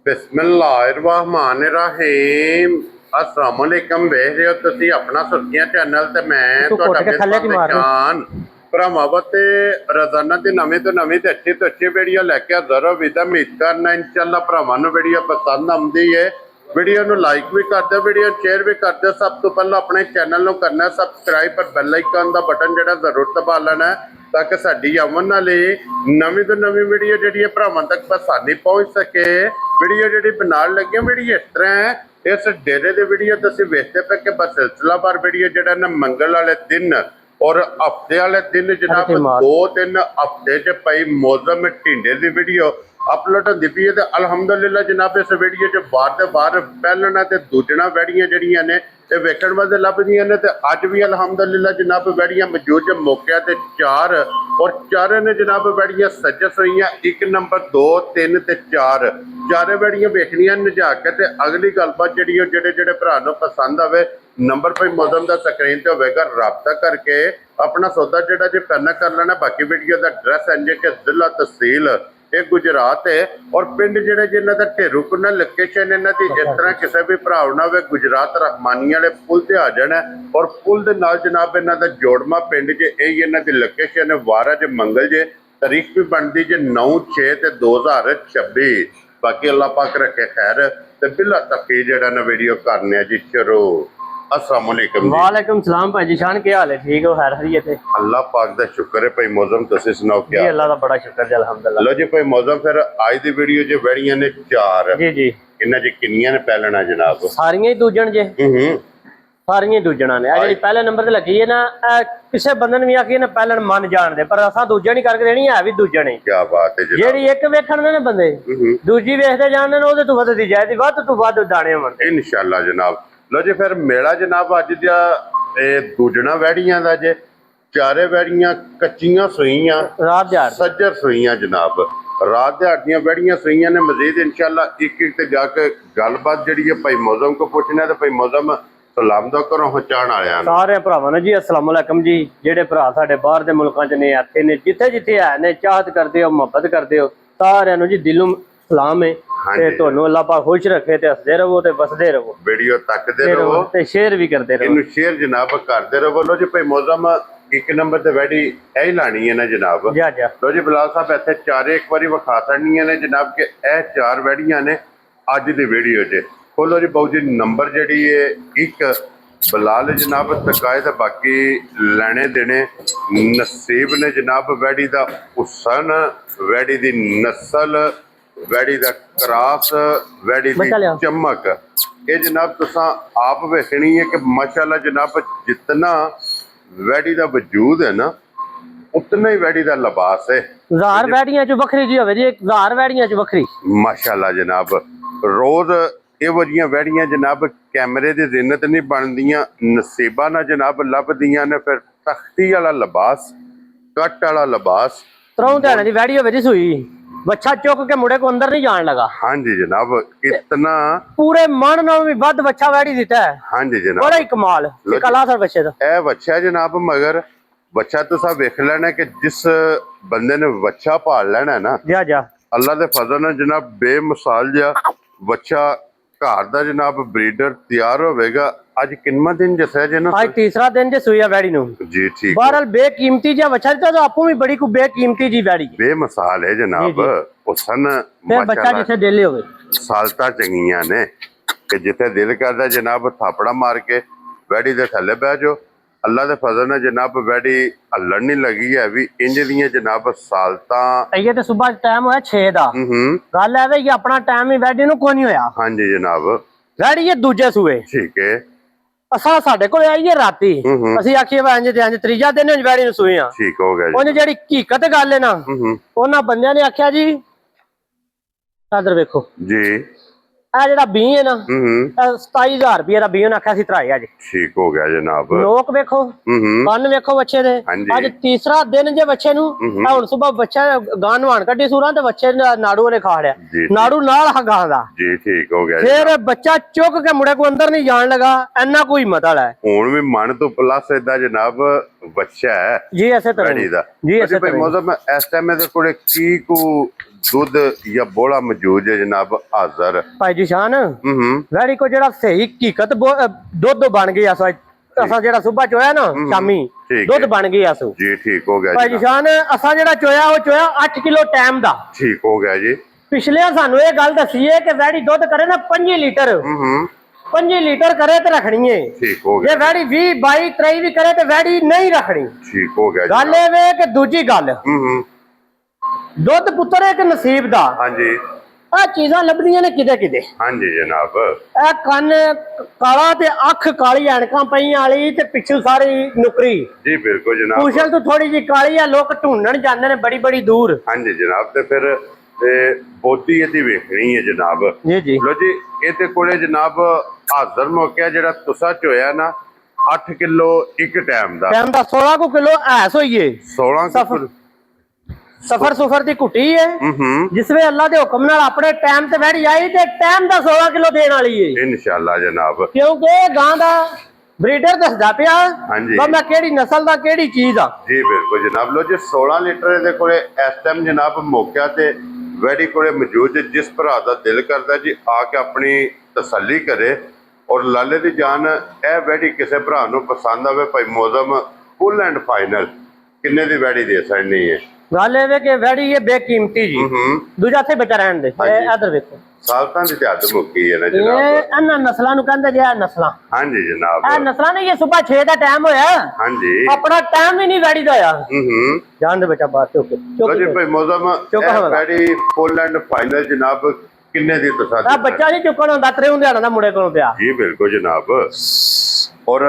बिस्मिल्लाहिर्रहमानिर्रहीम अस्सलाम वालेकुम। वेख रहे हो तुसी अपना सुर्खियां चैनल ते मैं शान भरावां ते रोजाना की नवीं तो नवीं ते अच्छी वीडियो लैके हाजिर हो। विदा उम्मीद करना इंशाअल्लाह भरावां नूं वीडियो पसंद आउंदी है। वीडियो नूं लाइक भी कर दो, वीडियो शेयर भी कर दो। सब तो पहले अपने चैनल नूं करना सबसक्राइब पर बैल आइकन का बटन जिहड़ा जरूर दबा लेना ताकि साडी आवन वाली नवीं तो नवीं वीडियो जिहड़ी भरावां तक आसानी पहुंच सके। वीडियो जिहड़ी बनाउण लगे वीडियो इस तरह है। इस डेरे की वीडियो तुसीं वेखदे पे कि बस सिलसिलावार वीडियो जिहड़ा ना मंगल वाले दिन और हफ्ते वाले दिन जनाब 2-3 हफ्ते च पई मौसम ढिंडे की वीडियो अपलोड होंदी पई है। अलहमदुलिल्लाह जनाब इस वीडियो च बार पहलना ते दूजना वैड़ियां जड़ियां ने ये वेखण वास्ते लभदियां ने ते अज भी अलहमदुलिल्लाह जनाब वैड़ियां मौजूद है। मौके ते 4 और चारे ने जनाब वैड़ियां सजस हुई 1 नंबर 2 3 ते 4 चारे वैड़ियां वेखनियां नजा के ते अगली गलबात जी जेडे भरा नूं पसंद आवे नंबर पर मौसम का स्क्रीन पर होगा रबता करके अपना सौदा जोड़ा जो करना कर लेना। बाकी वीडियो का एड्रैस है कि जिला तहसील ये गुजरात है और पिंड जोड़े जिन्हों का ढेरू कुना लोकेशन इन्हों की इस तरह किसी भी भरा ना हो गुजरात रहमानी वाले पुल से आ जाना और पुल के नाल जनाब इन्हों का जोड़मा पिंड ज यही इन्हों की लोकेशन है। वारा ज मंगल जे तारीख भी बनती जे 9/6/2026। बाकी अल्लाह पाक रखे खैर ते बिला तकी जेड़ा ना वीडियो करने जी शुरू। अस्सलाम वालेकुम। वालेकुम सलाम भाई जी शान, क्या हाल है? ठीक हो? खैर खैरियत है? अल्लाह पाक दा शुक्र है भाई। मौसम तुसी सुनाओ क्या? जी अल्लाह दा बड़ा शुक्र है अल्हम्दुलिल्लाह। लो जी भाई मौसम फिर आज दी वीडियो जे वड़ियां ने 4 जी जी इन्हां च किन्नियां ने पहलना जनाब? सारियां ही दूजन जे सारियां दूजणा ने। ਜਿਹੜੀ पहले नंबर ते लगी है ना किसी बंदे ने भी आखी ना पहलन मन जान दे पर असा दूजा नहीं करके देनी है भी दूजा नहीं। क्या बात है ਜਿਹੜੀ ਇੱਕ ਵੇਖਣ ਨੇ ਬੰਦੇ ਦੂਜੀ ਵੇਖਦੇ ਜਾਣਦੇ ਨੇ ਉਹਦੇ ਤੋਂ ਵੱਧ ਦੀ ਜਾਇਦੀ ਵੱਧ ਤੋਂ ਵੱਧ ਦਾਣੇ ਹੋਣ इंशाअल्लाह जनाब। लो जी फिर मेला जनाब अज दा दूजना वैड़ियां दा जे चारे वैड़ियां कच्चियां सूईयां रात दिहाड़ सज्जर सूईयां जनाब। रात दिहाड़ दियां वैड़ियां सूईयां ने। मजीद इंशाअल्लाह एक ते जाके गलबात जिहड़ी है भाई मौसम को पूछना ते भाई मौसम सलाम दा घरों पहुंचाण वालियां सारे भरावां ने जी अस्सलाम वालेकुम जी। जेडे भरा साडे बाहर दे मुल्कां च ने इत्थे ने जिथे जिथे है ने चाहत करदे हो मुहब्बत करदे हो सारियां नूं जी दिलों सलाम है ते तुहानूं अल्लाह पाक खुश रखे ते हसदे रहो ते बसदे रहो। वीडियो तकदे रहो ते शेयर भी करदे रहो। इनू शेयर जनाब करदे रहो। लो जी भाई मौसम 1 नंबर ते वैड़ी यही लानी है ना जनाब। जा जा लो जी बिलाल साहब इत्थे चारे एक बारी विखा छड़नियां ने जनाब के यह 4 वैड़ियां ने अज दी वीडियो च। खोलो जी बाबू जी नंबर जिहड़ी है 1 बिलाल जनाब तकाए ते बाकी लेने देने नसीब ने जनाब। वैड़ी दा हुसन वैड़ी दी नस्ल वैड़ी दा क्रास वैड़ी दी चमक ये जनाब तुसां आप वेखनी है कि माशाअल्लाह जनाब जितना वैड़ी दा वजूद है ना उतना ही वैड़ी दा लिबास है। 1000 वैड़ियां च बखरी जी होवे जी 1000 वैड़ियां च बखरी माशाअल्लाह जनाब। रोज ਇਹੋ ਜਿਹੀਆਂ ਵੈੜੀਆਂ ਜਨਾਬ कैमरे ਦੀ ਜ਼ਿੰਨਤ नहीं ਬਣਦੀਆਂ नसीबा ना जनाब ਲੱਭਦੀਆਂ ने। फिर तख्ती वाला लिबास कट वाला लिबास तरह ध्यान की वैड़ी होवे जी सूई बच्चा चुक के मुड़े को अंदर नहीं जान लगा। हाँ जी जनाब इतना पूरे मन नाल भी वध बच्चा वैड़ी दिता है। हाँ जी जनाब बड़ा ही कमाल कला सर बच्चे दा। ए बच्चा जनाब मगर बच्चा तुसा वेख लेना कि जिस बंदे ने बच्चा पाल लेना ना जा जा अल्लाह दे फजल नाल जनाब बेमिसाल जिहा बच्चा घर दा जनाब ब्रीडर तैयार होवेगा। आज किन्ना दिन जैसा है ना? आज तीसरा दिन जे सुइया वैड़ी नु जी ठीक। बहरहाल बेकीमती जा बच्चा दिता तो आपू भी बड़ी को बेकीमती जी वैड़ी बेमिसाल है जनाब। हुसन बच्चा जिथे दिल होवे सालता चंगियां ने कि जिथे दिल करदा जनाब थापड़ा मार के वैड़ी दे थल्ले बह जाओ। अल्लाह दे फजल नाल जनाब वैड़ी हल्लण नहीं लगी है भी इंज दियां जनाब सालता। ये तो सुबह टाइम होया 6 दा गल है कि अपना टाइम ही वैड़ी नु कोई नहीं होया। हां जी जनाब वैड़ी ये दूजे सूए ठीक है। असा साडे कोल आई है राती असि आखिए इंज ते इंज त्रीजा दिन वैड़ी नु सूए हां। ठीक हो गया ओने जेडी हकीकत गल है ना ओना बंदियां ने आख्या जी इधर देखो जी जेड़ा बी है ना 27000 रुपये का बी आख्या तराया जी। ठीक हो गया जनाब। लोक वेखो कन वेखो बच्चे दे। अज तीसरा दिन जे बच्चे नु हुन सुबह बच्चा गां नवाण कड्डी सूरा ते बच्चे नाड़ू वाले खा लिया नाड़ू नाल गां दा जी ठीक हो गया। फिर बच्चा चुक के मुड़े को अंदर नहीं जान लगा इन्ना कोई मतलब है। हुन भी मन तो प्लस इदा जनाब ਬੱਚਾ ਹੈ ਜੀ ਇਸੇ ਤਰ੍ਹਾਂ ਵੈੜੀ ਦਾ ਜੀ ਇਸੇ ਭਾਈ ਤਰ੍ਹਾਂ ਮੌਸਮ ਇਸ ਟਾਈਮ ਇਹਦੇ ਕੋਲੇ ਕੀ ਕੋ ਦੁੱਧ ਜਾਂ ਬੋਲਾ ਮੌਜੂਦ ਹੈ ਜਨਾਬ ਹਾਜ਼ਰ ਭਾਈ ਜੀ ਸ਼ਾਨ ਹੂੰ ਵੈੜੀ ਕੋ ਜਿਹੜਾ ਸਹੀ ਹਕੀਕਤ ਦੁੱਧ ਬਣ ਗਿਆ ਅਸਾਂ ਜਿਹੜਾ ਸੁਬਾ ਚੋਇਆ ਨਾ ਸ਼ਾਮੀ ਠੀਕ ਦੁੱਧ ਹੈ। ਬਣ ਗਿਆ ਸੋ ਜੀ ਠੀਕ ਹੋ ਗਿਆ ਭਾਈ ਜੀ ਜੀ ਸ਼ਾਨ ਅਸਾਂ ਜਿਹੜਾ ਚੋਇਆ ਉਹ ਚੋਇਆ 8 ਕਿਲੋ ਟਾਈਮ ਦਾ ਠੀਕ ਹੋ ਗਿਆ ਜੀ ਪਿਛਲੇ ਸਾਨੂੰ ਇਹ ਗੱਲ ਦੱਸੀ ਹੈ ਕਿ ਵੈੜੀ ਦੁੱਧ ਕਰੇ ਨਾ 5 ਲੀਟਰ ਹੂੰ 5 ਲੀਟਰ ਕਰੇ ਤੇ ਰੱਖਣੀ ਹੈ ਠੀਕ ਹੋ ਗਿਆ ਜੇ ਵੈੜੀ 20 22 23 ਵੀ ਕਰੇ ਤੇ ਵੈੜੀ ਨਹੀਂ ਰੱਖਣੀ ਠੀਕ ਹੋ ਗਿਆ ਗੱਲ ਇਹ ਵੇ ਕਿ ਦੂਜੀ ਗੱਲ ਹੂੰ ਦੁੱਧ ਪੁੱਤਰ ਇੱਕ ਨਸੀਬ ਦਾ ਹਾਂਜੀ ਆ ਚੀਜ਼ਾਂ ਲੱਭਦੀਆਂ ਨੇ ਕਿਤੇ ਕਿਤੇ ਹਾਂਜੀ ਜਨਾਬ ਇਹ ਕੰਨ ਕਾਲਾ ਤੇ ਅੱਖ ਕਾਲੀ ਐਨਕਾਂ ਪਈਆਂ ਵਾਲੀ ਤੇ ਪਿੱਛੋਂ ਸਾਰੀ ਨੁਕਰੀ ਜੀ ਬਿਲਕੁਲ ਜਨਾਬ ਕੁਸ਼ਲ ਤੋਂ ਥੋੜੀ ਜੀ ਕਾਲੀ ਆ ਲੋਕ ਢੂੰਡਣ ਜਾਂਦੇ ਨੇ ਬੜੀ ਬੜੀ ਦੂਰ ਹਾਂਜੀ ਜਨਾਬ ਤੇ ਫਿਰ ਬੋਤੀ ਇਹਦੀ ਵੇਖਣੀ ਹੈ ਜਨਾਬ ਜੀ ਜੀ ਲੋ ਜੀ ਇਹਦੇ ਕੋਲੇ ਜਨਾਬ ਹਾਜ਼ਰ ਮੌਕਿਆ ਜਿਹੜਾ ਤੁਸਾ ਚੋਇਆ ਨਾ 8 ਕਿਲੋ ਇੱਕ ਟਾਈਮ ਦਾ ਟਾਈਮ ਦਾ 16 ਕਿਲੋ ਐਸ ਹੋਈਏ 16 ਸਫਰ ਸਫਰ ਸੁਫਰ ਦੀ ਘੁੱਟੀ ਹੈ ਹੂੰ ਜਿਸ ਵੇ ਅੱਲਾ ਦੇ ਹੁਕਮ ਨਾਲ ਆਪਣੇ ਟਾਈਮ ਤੇ ਵੈੜੀ ਆਈ ਤੇ ਟਾਈਮ ਦਾ 16 ਕਿਲੋ ਦੇਣ ਵਾਲੀ ਹੈ ਇਨਸ਼ਾਅੱਲਾ ਜਨਾਬ ਕਿਉਂਕਿ ਗਾਂ ਦਾ ਬਰੀਡਰ ਦੱਸਦਾ ਪਿਆ ਹਾਂਜੀ। ਮੈਂ ਕਿਹੜੀ ਨਸਲ ਦਾ ਕਿਹੜੀ ਚੀਜ਼ ਆ ਜੀ ਬਿਲਕੁਲ ਜਨਾਬ ਲੋ ਜੀ 16 ਲੀਟਰ ਇਹਦੇ ਕੋਲੇ ਇਸ ਟਾਈਮ ਜਨਾਬ ਮੌਕਿਆ ਤੇ ਵੈੜੀ ਕੋਲੇ ਮੌਜੂਦ ਹੈ। ਜਿਸ ਭਰਾ ਦਾ ਦਿਲ ਕਰਦਾ ਜੀ ਆ ਕੇ ਆਪਣੀ ਤਸੱਲੀ ਕਰੇ ਔਰ ਲਾਲੇ ਦੀ ਜਾਨ ਇਹ ਵੈੜੀ ਕਿਸੇ ਭਰਾ ਨੂੰ ਪਸੰਦ ਆਵੇ ਭਾਈ ਮੌਜ਼ਮ ਫੁੱਲ ਐਂਡ ਫਾਈਨਲ ਕਿੰਨੇ ਦੀ ਵੈੜੀ ਦੇ ਸਕਣੀ ਹੈ ਗੱਲ ਇਹ ਵੇ ਕਿ ਵੈੜੀ ਇਹ ਬੇਕੀਮਤੀ ਜੀ ਦੂਜਾ ਇੱਥੇ ਬਚਾ ਰਹਿਣ ਦੇ ਇਧਰ ਵੇਖੋ ਸਾਲਤਾਂ ਦੀ ਤੇ ਹੱਦ ਮੁੱਕੀ ਹੈ ਨਾ ਇਹ ਜਨਾਬ ਇਹਨਾਂ ਨਸਲਾਂ ਨੂੰ ਕਹਿੰਦੇ ਜੇ ਨਸਲਾਂ ਹਾਂਜੀ ਜਨਾਬ ਇਹ ਨਸਲਾਂ ਨਹੀਂ ਇਹ ਸਵੇਰ 6 ਦਾ ਟਾਈਮ ਹੋਇਆ ਹਾਂਜੀ ਆਪਣਾ ਟਾਈਮ ਵੀ ਨਹੀਂ ਵੈੜੀ ਦਾ ਹੋਇਆ ਹੂੰ ਜਾਣ ਦੇ ਬੱਚਾ ਬਾਤ ਚੁੱਕ ਲੋ ਜੀ ਭਾਈ ਮੌਜ਼ਮ ਵੈੜੀ ਫੁੱਲ ਐਂਡ ਫਾਈਨਲ ਜਨਾਬ ਕਿੰਨੇ ਦੀ ਆ ਤਸਾਦੀ ਬੱਚਾ ਨਹੀਂ ਚੁੱਕਣ ਹੁੰਦਾ ਤਰੇ ਹੁੰਦਿਆਣਾ ਦਾ ਮੁੰਡੇ ਕੋਲੋਂ ਪਿਆ ਜੀ ਬਿਲਕੁਲ ਜਨਾਬ ਔਰ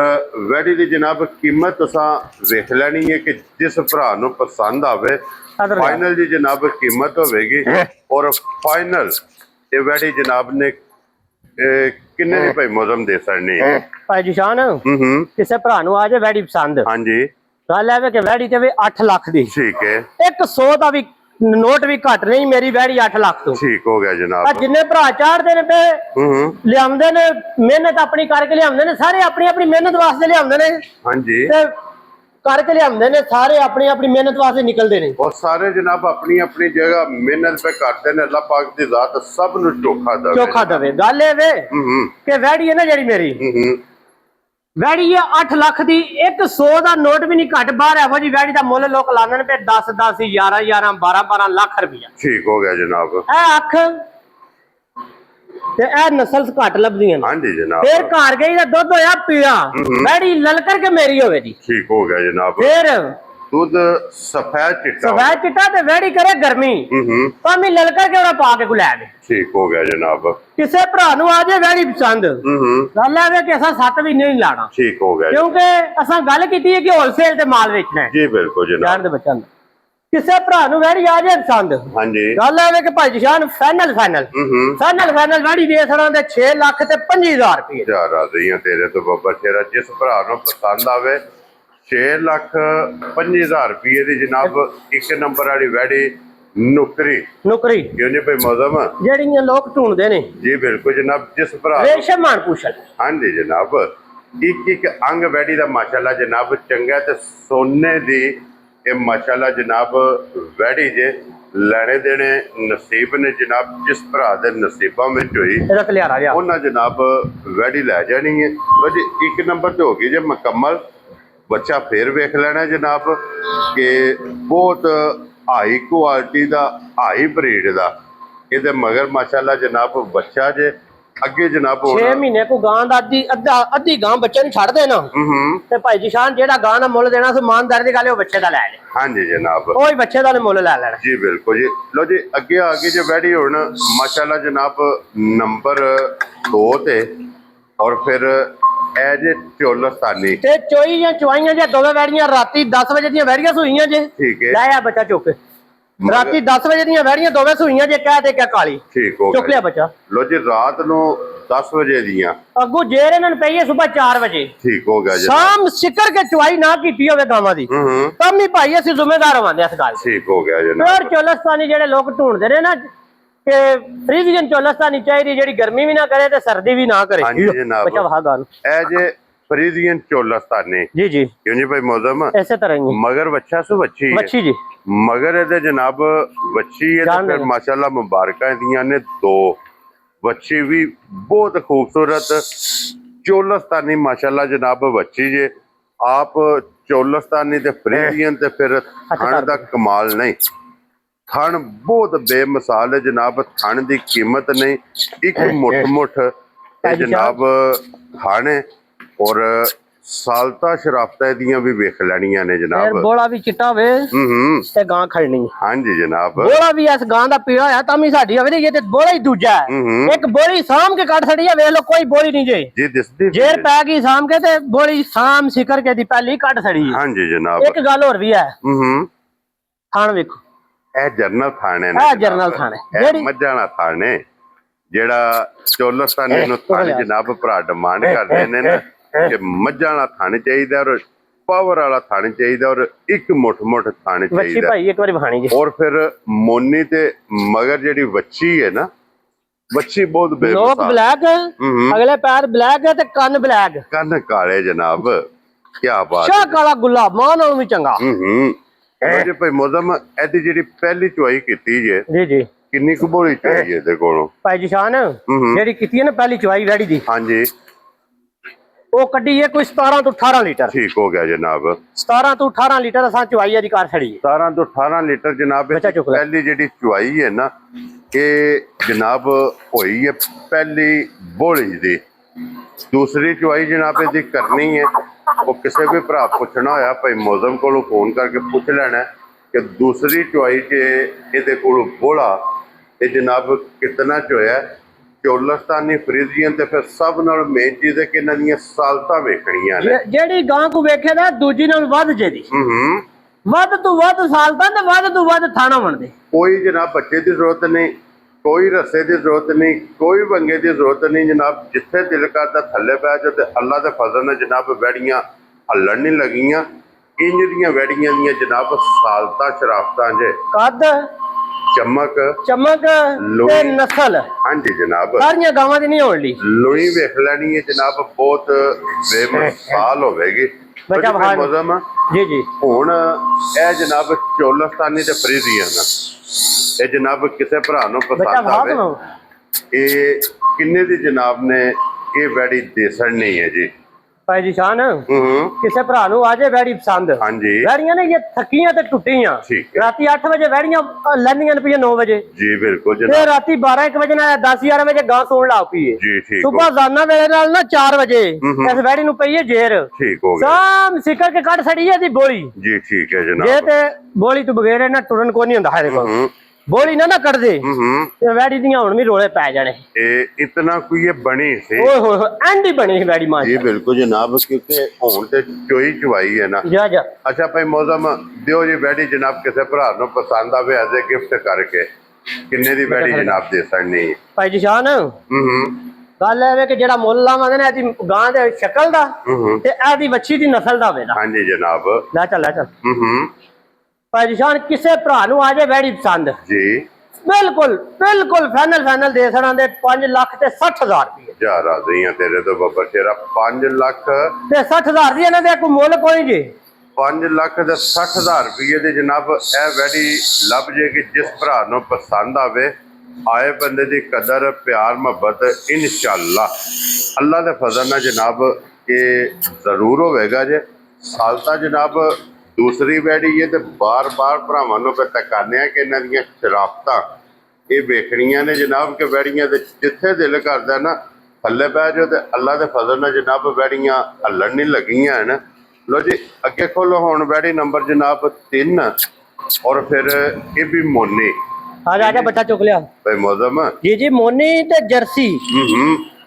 ਵੈੜੀ ਦੀ ਜਨਾਬ ਕੀਮਤ ਤੁਸੀਂ ਵੇਖ ਲੈਣੀ ਹੈ ਕਿ ਜਿਸ ਭਰਾ ਨੂੰ ਪਸੰਦ ਆਵੇ ਫਾਈਨਲ ਦੀ ਜਨਾਬ ਕੀਮਤ ਹੋਵੇਗੀ ਔਰ ਫਾਈਨਲ ਇਹ ਵੈੜੀ ਜਨਾਬ ਨੇ ਕਿੰਨੇ ਦੀ ਭਾਈ ਮੌਜ਼ਮ ਦੇ ਸਕਣੀ ਹੈ ਭਾਈ ਜੀ ਸ਼ਾਨ ਹੂੰ ਕਿਸੇ ਭਰਾ ਨੂੰ ਆ ਜੇ ਵੈੜੀ ਪਸੰਦ ਹਾਂਜੀ ਗੱਲ ਐ ਵੇ ਕਿ ਵੈੜੀ ਤੇ ਵੀ 8 ਲੱਖ ਦੀ ਠੀਕ ਹੈ 100 ਦਾ ਵੀ ਨੋਟ ਵੀ ਘੱਟ ਨਹੀਂ ਮੇਰੀ ਵੈੜੀ 8 ਲੱਖ ਤੋਂ ਠੀਕ ਹੋ ਗਿਆ ਆ ਜਨਾਬ ਜਿੰਨੇ ਭਰਾ ਚਾੜਦੇ ਨੇ ਤੇ ਹੂੰ ਲਿਆਉਂਦੇ ਨੇ ਮਿਹਨਤ ਆਪਣੀ ਕਰਕੇ ਲਿਆਉਂਦੇ ਨੇ ਸਾਰੇ ਆਪਣੀ ਆਪਣੀ ਮਿਹਨਤ ਵਾਸਤੇ ਲਿਆਉਂਦੇ ਨੇ ਹਾਂਜੀ ਤੇ ਕਰਕੇ ਲਿਆਉਂਦੇ ਨੇ ਸਾਰੇ ਆਪਣੀ ਆਪਣੀ ਮਿਹਨਤ ਵਾਸਤੇ ਨਿਕਲਦੇ ਨੇ ਉਹ ਸਾਰੇ ਜਨਾਬ ਆਪਣੀ ਆਪਣੀ ਜਗ੍ਹਾ ਮਿਹਨਤ पे ਕਰਦੇ ਨੇ ਅੱਲਾਹ ਪਾਕ ਦੀ ਜ਼ਾਤ ਸਭ ਨੂੰ ਚੋਖਾ ਦੇਵੇ ਗੱਲ ਇਹ ਵੇ ਕਿ ਵੈੜੀ ਹੈ ਨਾ ਜਿਹੜੀ ਮੇਰੀ ਵੈੜੀ ਹੈ 8 ਲੱਖ ਦੀ 100 ਦਾ ਨੋਟ ਵੀ ਨਹੀਂ ਘੱਟ ਬਾਹਰ ਇਹੋ ਜੀ ਵੈੜੀ ਦਾ ਮੁੱਲ ਲੋਕ ਲਾਉਂਦੇ ਨੇ ਤੇ 10 10 11 11 12 12 ਲੱਖ ਰੁਪਇਆ ਠੀਕ ਹੋ ਗਿਆ ਜਨਾਬ ਇਹ ਅੱਖ ਤੇ ਇਹ ਨਸਲ ਘੱਟ ਲੱਭਦੀਆਂ ਨੇ ਹਾਂਜੀ ਜਨਾਬ ਫੇਰ ਘਰ ਗਈ ਦਾ ਦੁੱਧ ਹੋਇਆ ਪੀਲਾ ਵੈੜੀ ਲਲਕਰ ਕੇ ਮੇਰੀ ਹੋਵੇ ਜੀ ਠੀਕ ਹੋ ਗਿਆ ਜਨਾਬ ਫੇਰ ਦੁੱਧ ਸਫੈਦ ਚਿੱਟਾ ਸਫੈਦ ਚਿੱਟਾ ਤੇ ਵੈੜੀ ਕਰੇ ਗਰਮੀ ਭਾਵੇਂ ਲਲਕਰ ਕੇ ਉਹਦਾ ਪਾ ਕੇ ਗੁਲਾ ਦੇ ਠੀਕ ਹੋ ਗਿਆ ਜਨਾਬ ਕਿਸੇ ਭਰਾ ਨੂੰ ਆ ਜੇ ਵੈੜੀ ਪਸੰਦ ਗੱਲ ਐ ਵੇ ਕਿ ਅਸਾਂ 7 ਵੀ ਨਹੀਂ ਲਾਣਾ ਠੀਕ ਹੋ ਗਿਆ ਕਿਉਂਕਿ ਅਸਾਂ ਗੱਲ ਕੀਤੀ ਹੈ ਕਿ ਹੋਲਸੇਲ ਤੇ ਮਾਲ ਵੇਚਣਾ ਹੈ ਜੀ ਬਿਲਕੁਲ ਜਾਣ ਜਨਾਬ ਦੇ ਬੱਚਿਆਂ ਦਾ ਕਿਸੇ ਭਰਾ ਨੂੰ ਵੈੜੀ ਆ ਜੇ ਪਸੰਦ ਹਾਂਜੀ ਗੱਲ ਐ ਵੇ ਕਿ ਭਾਈ ਜਸ਼ਾਨ ਫਾਈਨਲ ਵੈੜੀ ਦੇ ਸਰਾਂ ਦੇ 6 ਲੱਖ ਤੇ 25000 ਰੁਪਏ ਜਾ ਰਾਜ਼ੀਆਂ ਤੇਰੇ ਤੋਂ ਬੱਬਾ ਤੇਰਾ ਜਿਸ ਭਰਾ ਨੂੰ ਪਸੰਦ ਆਵੇ 6 ਲੱਖ 25000 ਰੁਪਏ ਦੀ ਜਨਾਬ ਇੱਕ ਨੰਬਰ ਵਾਲੀ ਵੈੜੀ ਨੁਕਰੀ ਕਿਉਂ ਨਹੀਂ ਭਾਈ ਮੌਜ਼ਮ ਜਿਹੜੀਆਂ ਲੋਕ ਢੂੰਡਦੇ ਨੇ ਜੀ ਬਿਲਕੁਲ ਜਨਾਬ ਜਿਸ ਭਰਾ ਰੇਸ਼ਮ ਮਾਨ ਪੁੱਛਲ ਹਾਂਜੀ ਜਨਾਬ ਇੱਕ ਅੰਗ ਵੈੜੀ ਦਾ ਮਾਸ਼ਾਅੱਲਾ ਜਨਾਬ ਚੰਗਾ ਤੇ ਸੋਨੇ ਦੀ ਇਹ ਮਾਸ਼ਾਅੱਲਾ ਜਨਾਬ ਵੈੜੀ ਜੇ ਲੈਣੇ ਦੇਣੇ ਨਸੀਬ ਨੇ ਜਨਾਬ ਜਿਸ ਭਰਾ ਦੇ ਨਸੀਬਾਂ ਵਿੱਚ ਹੋਈ ਇਹਦਾ ਕਲਿਆਰਾ ਜਾ ਉਹਨਾਂ ਜਨਾਬ ਵੈੜੀ ਲੈ ਜਾਣੀ ਹੈ ਲੋ ਜੀ ਇੱਕ ਨੰਬਰ ਤੇ ਹੋ ਗਈ ਜੇ ਮੁਕੰਮਲ ਬੱਚਾ ਫੇਰ ਵੇਖ ਲੈਣਾ ਜਨਾਬ ਕਿ ਬਹੁਤ ਹਾਈ ਕੁਆਲਿਟੀ ਦਾ ਹਾਈ ਬਰੀਡ ਦਾ ਇਹਦੇ ਮਗਰ ਮਾਸ਼ਾਅੱਲਾ ਜਨਾਬ ਬੱਚਾ ਜੇ ਅੱਗੇ ਜਨਾਬ 6 ਮਹੀਨੇ ਕੋ ਗਾਂ ਦਾ ਅੱਧੀ ਗਾਂ ਬੱਚੇ ਨੂੰ ਛੱਡ ਦੇਣਾ ਤੇ ਭਾਈ ਜਸ਼ਾਨ ਜਿਹੜਾ ਗਾਂ ਦਾ ਮੁੱਲ ਦੇਣਾ ਸੀ ਇਮਾਨਦਾਰੀ ਦੀ ਗੱਲ ਉਹ ਬੱਚੇ ਦਾ ਲੈ ਲੈ ਹਾਂਜੀ ਜਨਾਬ ਉਹ ਹੀ ਬੱਚੇ ਦਾ ਮੁੱਲ ਲੈ ਲੈਣਾ ਜੀ ਬਿਲਕੁਲ ਜੀ ਲੋ ਜੀ ਅੱਗੇ ਆ ਗਈ ਜੇ ਵੈੜੀ ਹੁਣ ਮਾਸ਼ਾਅੱਲਾ ਜਨਾਬ ਨੰਬਰ 2 ਤੇ ਔਰ ਫਿਰ ਇਹ ਜੇ ਚੋਲਸਤਾਨੀ ਤੇ ਚੋਈ ਜਾਂ ਚਵਾਈਆਂ ਜਾਂ ਦੋਵੇਂ ਵੈੜੀਆਂ ਰਾਤੀ 10 ਵਜੇ ਦੀਆਂ ਵੈੜੀਆਂ ਸੂਈਆਂ ਜੇ ਠੀਕ ਹੈ ਲੈ ਆ ਬੱਚਾ ਚੁੱਕ ਰਾਤੀ 10 ਵਜੇ ਦੀਆਂ ਵੈੜੀਆਂ ਦੋਵੇਂ ਸੂਈਆਂ ਜੇ ਕਹਿ ਤੇ ਕਿਆ ਕਾਲੀ ਠੀਕ ਹੋ ਚੁੱਕ ਲਿਆ ਬੱਚਾ ਲੋ ਜੀ ਰਾਤ ਨੂੰ 10 ਵਜੇ ਦੀਆਂ ਅੱਗੂ ਜੇਰ ਇਹਨਾਂ ਨੂੰ ਪਈ ਹੈ ਸਵੇਰ 4 ਵਜੇ ਠੀਕ ਹੋ ਗਿਆ ਜੀ ਸ਼ਾਮ ਸਿਕਰ ਕੇ ਚਵਾਈ ਨਾ ਕੀਤੀ ਹੋਵੇ ਗਾਵਾਂ ਦੀ ਤਾਂ ਵੀ ਭਾਈ ਅਸੀਂ ਜ਼ਿੰਮੇਦਾਰ ਹੋਵਾਂਗੇ ਇਸ ਗੱਲ ਠੀਕ ਹੋ ਗਿਆ ਜਨਾਬ ਫਿਰ ਚੋਲਸਤਾਨੀ ਜਿਹੜੇ ਲੋਕ ਢੂੰਡਦੇ ਨੇ ਨਾ ਕਿ ਫ੍ਰੀਜ਼ੀਅਨ ਚੋਲਸਤਾਨੀ ਚਾਹੀਦੀ ਜਿਹੜੀ ਗਰਮੀ ਵੀ ਨਾ ਕਰੇ ਤੇ ਸਰਦੀ ਵੀ ਨਾ ਕਰੇ ਹਾਂਜੀ ਜਨਾਬ ਬੱਚਾ ਵਾਹ ਗਾਲ ਇਹ ਜੇ फ्रीजियन चोलस्तानी जी जी क्यों जी भाई मौजम ऐसे तरह ही मगर बच्चा सु बच्ची है मच्छी जी मगर ਇਹਦੇ जनाब बच्ची है जान तो फिर देना। माशाल्लाह मुबारकां ਦੀਆਂ ਨੇ ਦੋ बच्ची भी बहुत खूबसूरत चोलस्तानी माशाल्लाह जनाब बच्ची जे आप चोलस्तानी ते फ्रीजियन ते फिर थण दा कमाल नहीं थण बहुत बेमिसाल है जनाब थण दी कीमत नहीं एक मुठ जनाब थण है और सालता शराफता ਦੀਆਂ भी वेख ਲੈਣੀਆਂ ਨੇ फिर जनाब बोला भी चिट्टा वे ते गां खड़नी हाँ जी जनाब बोला भी इस गां दा पीड़ा है तामी साडी अवरी ये ते बोला ही दूजा है एक बोली साम के काट छड़ी है वेख लो कोई बोली नहीं जे जी दिसदी जेर पै गई साम के ते बोली साम सिकर के दी पहली काट छड़ी है हाँ जी जनाब एक गल और भी है थान वेखो ਇਹ ਜਰਨਲ ਥਾਣੇ ਇਹ ਜਰਨਲ ਥਾਣ ਹੈ। ਜਿਹੜੀ ਮੱਝਾਂ ਦਾ ਥਾਣ ਹੈ ਜਿਹੜਾ ਚੋਲਸਤਾਨੀ ਨੂੰ ਥਾਣ ਜਨਾਬ ਭਰਾ ਡਿਮਾਂਡ ਕਰਦੇ ਨੇ ਨਾ ਕਿ ਮੱਝਾਂ ਦਾ ਥਾਣ ਚਾਹੀਦਾ ਔਰ ਪਾਵਰ ਵਾਲਾ ਥਾਣ ਚਾਹੀਦਾ ਔਰ ਇੱਕ ਮੁੱਠ ਥਾਣ ਵੱਛੀ ਚਾਹੀਦਾ ਭਾਈ ਇੱਕ ਵਾਰੀ ਵਿਖਾਣੀ ਜੀ ਔਰ ਫਿਰ ਮੋਨੀ ਤੇ ਮਗਰ ਜਿਹੜੀ ਵੱਛੀ ਹੈ ਨਾ ਵੱਛੀ ਬਹੁਤ ਲੋਕ ਬੇਮਿਸਾਲ ਬਲੈਕ ਅਗਲੇ ਪੈਰ ਬਲੈਕ ਹੈ ਤੇ ਕੰਨ ਬਲੈਕ ਕੰਨ ਕਾਲੇ ਜਨਾਬ ਕੀ ਬਾਤ ਸ਼ਾਹ ਕਾਲਾ ਗੁੱਲਾ ਮਾਂ ਨਾਲੋਂ ਵੀ ਚੰਗਾ ਜੀ ਭਾਈ ਮੌਜ਼ਮ ਇਹਦੀ ਜਿਹੜੀ ਪਹਿਲੀ ਚੁਆਈ ਕੀਤੀ ਜੇ ਜੀ ਜੀ ਕਿੰਨੀ ਕੁ ਬੋਲੀ ਚਾਹੀਏ ਇਹਦੇ ਕੋਲੋਂ ਭਾਈ ਜਸ਼ਾਨ ਜਿਹੜੀ ਕੀਤੀ ਹੈ ਨਾ ਪਹਿਲੀ ਚਵਾਈ ਵੈੜੀ ਦੀ ਹਾਂਜੀ ਉਹ ਕੱਢੀ ਹੈ ਕੋਈ 17 ਤੋਂ 18 ਲੀਟਰ ਠੀਕ ਹੋ ਗਿਆ ਜਨਾਬ 17 ਤੋਂ 18 ਲੀਟਰ ਅਸਾਂ ਚਵਾਈ ਦੀ ਕਾਰ ਛੜੀ 17 ਤੋਂ 18 ਲੀਟਰ ਜਨਾਬ ਬੱਚਾ ਚੁੱਕ ਲੈ। ਪਹਿਲੀ ਜਿਹੜੀ ਚੁਆਈ ਹੈ ਨਾ ਇਹ ਜਨਾਬ ਹੋਈ ਹੈ ਪਹਿਲੀ ਬੋਲੀ ਦੀ ਦੂਸਰੀ ਚੁਆਈ ਜਨਾਬ ਇਹਦੀ ਕਰਨੀ ਹੈ ਉਹ ਕਿਸੇ ਵੀ ਭਰਾ ਪੁੱਛਣਾ ਹੋਇਆ ਭਾਈ ਮੌਜ਼ਮ ਕੋਲੋਂ ਫੋਨ ਕਰਕੇ ਪੁੱਛ ਲੈਣਾ ਕਿ ਦੂਸਰੀ ਚੁਆਈ 'ਚ ਇਹਦੇ ਕੋਲੋਂ ਬੋਲਾ ਇਹ ਜਨਾਬ ਕਿਤਨਾ ਚੋਇਆ ਚੋਲਸਤਾਨੀ ਫਰੀਜ਼ੀਅਨ ਤੇ ਫਿਰ ਸਭ ਨਾਲ ਮੇਨ ਚੀਜ਼ ਹੈ ਕਿ ਇਹਨਾਂ ਦੀਆਂ ਸਾਲਤਾਂ ਵੇਖਣੀਆਂ ਨੇ ਜਿਹੜੀ ਗਾਂ ਕੋ ਵੇਖੇ ਨਾ ਦੂਜੀ ਨਾਲ ਵੱਧ ਜੇਦੀ ਵੱਧ ਤੋਂ ਵੱਧ ਸਾਲਤਾਂ ਤੇ ਵੱਧ ਤੋਂ ਵੱਧ ਥਾਣਾ ਬਣਦੇ ਕੋਈ ਜਨਾਬ ਬੱਚੇ ਦੀ ਜ਼ਰੂਰਤ ਨਹੀਂ ਕੋਈ ਰਸੇ ਦੀ ਜ਼ਰੂਰਤ ਨਹੀਂ ਕੋਈ ਵੰਗੇ ਦੀ ਜ਼ਰੂਰਤ ਨਹੀਂ ਜਨਾਬ ਜਿੱਥੇ ਦਿਲ ਕਰਦਾ ਥੱਲੇ ਪੈ ਜਾਓ ਤੇ ਅੱਲਾ ਦੇ ਫਜ਼ਲ ਨਾਲ ਜਨਾਬ ਵੈੜੀਆਂ ਹੱਲਣ ਨਹੀਂ ਲੱਗੀਆਂ ਇੰਜ ਦੀਆਂ ਵੈੜੀਆਂ ਦੀਆਂ ਜਨਾਬ ਸਾਲਤਾਂ ਸ਼ਰਾਫਤਾਂ ਜੇ ਕੱਦ ਚਮਕ ਤੇ ਨਸਲ ਹਾਂਜੀ ਜਨਾਬ ਸਾਰੀਆਂ ਗਾਵਾਂ ਦੀ ਨਹੀਂ ਹੋਣ ਲਈ ਲੋਈ ਵੇਖ ਲੈਣੀ ਹੈ ਜਨਾਬ ਬਹੁਤ ਬੇਮਿਸਾਲ ਹੋਵੇਗੀ ਬੱਚਾ ਮੌਜ਼ਮ ਜੀ ਜੀ ਹੁਣ ਇਹ ਜਨਾਬ ਚੋਲਸਤਾਨੀ ਤੇ ਫਰੀਜ਼ੀਅਨ ਇਹ ਜਨਾਬ ਕਿਸੇ ਭਰਾ ਨੂੰ ਪਸੰਦ ਆਵੇ ਇਹ ਕਿੰਨੇ ਦੀ ਜਨਾਬ ਨੇ ਇਹ ਵੈੜੀ ਦੇਸਣ ਨਹੀਂ ਹੈ ਜੀ ਭਾਈ ਜੀ ਸ਼ਾਨ ਕਿਸੇ ਭਰਾ ਨੂੰ ਆਜੇ ਵੈੜੀ ਪਸੰਦ ਹਾਂਜੀ ਵੈੜੀਆਂ ਨੇ ਇਹ ਥੱਕੀਆਂ ਤੇ ਟੁੱਟੀਆਂ ਰਾਤੀ 8 ਵਜੇ ਵੈੜੀਆਂ ਲੈਂਦੀਆਂ ਨੇ ਪਈਆਂ 9 ਵਜੇ ਜੀ ਬਿਲਕੁਲ ਤੇ ਜਨਾਬ ਰਾਤੀ 12 1 ਵਜੇ ਨਾਲ 10 11 ਵਜੇ ਗਾਂ ਸੌਣ ਲੱਗ ਪਈ ਜੀ ਠੀਕ ਸੁਬਹ ਜ਼ਾਨਾ ਵੇਲੇ ਨਾਲ ਨਾ 4 ਵਜੇ ਇਸ ਵੈੜੀ ਨੂੰ ਪਈ ਹੈ ਜੇਰ ਠੀਕ ਹੋ ਗਿਆ ਸਾਮ ਸਿਕਰ ਕੇ ਕੱਢ ਛੜੀ ਹੈ ਦੀ ਬੋਲੀ ਜੀ ਠੀਕ ਹੈ ਜੇ ਜਨਾਬ ਤੇ ਬੋਲੀ ਤੋਂ ਬਗੈਰ ਇਹਨਾਂ ਟੁਰਨ ਕੋ ਨਹੀਂ ਹੁੰਦਾ ਹੈ ਦੇਖੋ ਬੋਲੀ ਨਾ ਕੱਢ ਦੇ ਤੇ ਵੈੜੀ ਦੀਆਂ ਹੁਣ ਵੀ ਰੋਲੇ ਪੈ ਜਾਣੇ ਇਹ ਇਤਨਾ ਕੋਈ ਇਹ ਬਣੀ ਸੀ ਓਏ ਹੋਏ ਐਂਡੀ ਬਣੀ ਵੈੜੀ ਮਾਂ ਜੀ ਬਿਲਕੁਲ ਜਨਾਬ ਕਿਉਂਕਿ ਹੁਣ ਤੇ ਚੋਈ ਚਵਾਈ ਹੈ ਨਾ ਜਾ ਜਾ ਅੱਛਾ ਭਾਈ ਮੌਜ਼ਮ ਦਿਓ ਜੀ ਵੈੜੀ ਜਨਾਬ ਕਿਸੇ ਭਰਾ ਨੂੰ ਪਸੰਦ ਆਵੇ ਐਜ਼ ਅ ਗਿਫਟ ਕਰਕੇ ਕਿੰਨੇ ਦੀ ਵੈੜੀ ਜਨਾਬ ਦੇ ਸਕਣੀ ਭਾਈ ਜੀ ਸ਼ਾਨ ਗੱਲ ਇਹ ਵੇ ਕਿ ਜਿਹੜਾ ਮੁੱਲ ਲਾਵਾਂਗੇ ਨਾ ਇਹਦੀ ਗਾਂ ਦੇ ਸ਼ਕਲ ਦਾ ਤੇ ਇਹਦੀ ਵੱਛੀ ਦੀ ਨਸਲ ਦਾ ਹੋਵੇਗਾ ਹਾਂਜੀ ਜਨਾਬ ਲੈ ਚੱਲ ਭਾਈ ਜੀ ਸ਼ਾਨ ਕਿਸੇ ਭਰਾ ਨੂੰ ਆ ਜਾਏ ਵੈੜੀ ਪਸੰਦ ਜੀ ਬਿਲਕੁਲ ਫਾਈਨਲ ਦੇ ਸੜਾਂ ਦੇ 5 ਲੱਖ ਤੇ 60,000 ਰੁਪਏ ਜਾ ਰਾਜ਼ੀਆਂ ਤੇਰੇ ਤੋਂ ਬੱਬਰ ਤੇਰਾ 5 ਲੱਖ ਤੇ 60,000 ਦੀ ਇਹਨਾਂ ਦੇ ਕੋਈ ਮੁੱਲ ਕੋਈ ਜੀ 5 ਲੱਖ ਦੇ 60,000 ਰੁਪਏ ਦੇ ਜਨਾਬ ਇਹ ਵੈੜੀ ਲੱਭ ਜੇ ਕਿ ਜਿਸ ਭਰਾ ਨੂੰ ਪਸੰਦ ਆਵੇ ਆਏ ਬੰਦੇ ਦੀ ਕਦਰ ਪਿਆਰ ਮੁਹੱਬਤ ਇਨਸ਼ਾਅੱਲਾ ਅੱਲਾ ਦੇ ਫਜ਼ਲ ਨਾਲ ਜਨਾਬ ਇਹ ਜ਼ਰੂਰ ਹੋਵੇਗਾ ਜੇ ਸਾਲਤਾ ਜਨਾਬ ਦੂਸਰੀ ਵੈੜੀ ਹੈ ਤੇ ਬਾਰ-ਬਾਰ ਭਰਾਵਾਂ ਨੂੰ ਤਕਾਨੇ ਆ ਕਿ ਇਹਨਾਂ ਦੀਆਂ ਸ਼ਰਾਫਤਾਂ ਇਹ ਵੇਖਣੀਆਂ ਨੇ ਜਨਾਬ ਕਿ ਵੈੜੀਆਂ ਦੇ ਜਿੱਥੇ ਦਿਲ ਕਰਦਾ ਨਾ ਥੱਲੇ ਬਹਿ ਜਾਓ ਤੇ ਅੱਲਾ ਦੇ ਫਜ਼ਲ ਨਾਲ ਜਨਾਬ ਵੈੜੀਆਂ ਹੱਲਣ ਨਹੀਂ ਲੱਗੀਆਂ ਹਨ ਲੋ ਜੀ ਅੱਗੇ ਖੋਲੋ ਹੁਣ ਵੈੜੀ ਨੰਬਰ ਜਨਾਬ 3 ਔਰ ਫਿਰ ਇਹ ਵੀ ਮੋਨੀ ਆ ਜਾ ਬੱਚਾ ਚੁੱਕ ਲਿਆ ਭਾਈ ਮੌਜ਼ਮ ਜੀ ਮੋਨੀ ਤੇ ਜਰਸੀ